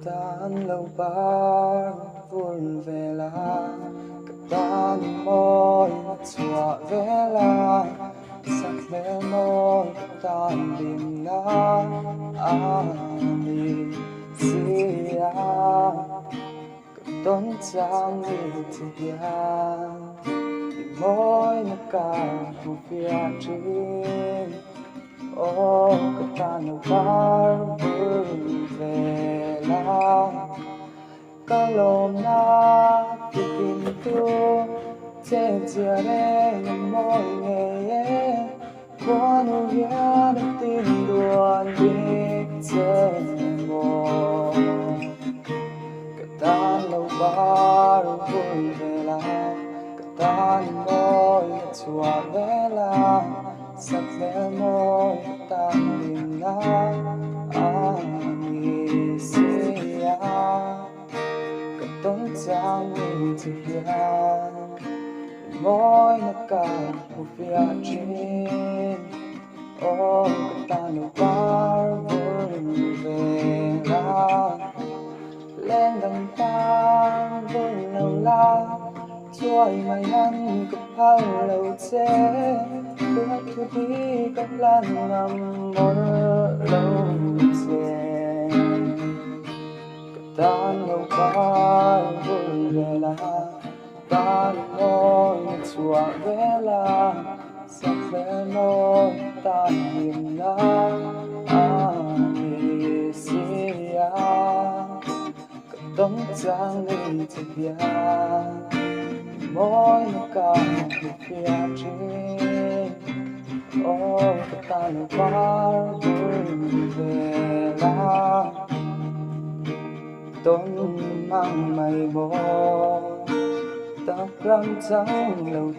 tan lâu bar vui về là tan môi chua về là sắc mê môi tan đêm na ani sia tôn trang như thiên môi nó cả một phía trên ô ta nó bar vui về là Kalomna pintu Tejare moye Kwanu ya tinduan Biktemo Katan lo baru vui vela Katan moy chua vela Sắc ve moy tan dimna Ani sia tôn trang như thiên môi nó cả một phía trên ôm ta nó bar vui về la lên đằng ta vui nào la chuối mày ăn cặp hai lâu chế bước thu đi cặp lan ngầm mơ lâu chế tan lâu bar vui về là tan môi chua về là sắc về môi tan hiền na ani sia tấm trang đi thiên môi nó cả một phía trên ô tan lâu bar vui về là tôn mang mây mồ tóc răng trắng lâu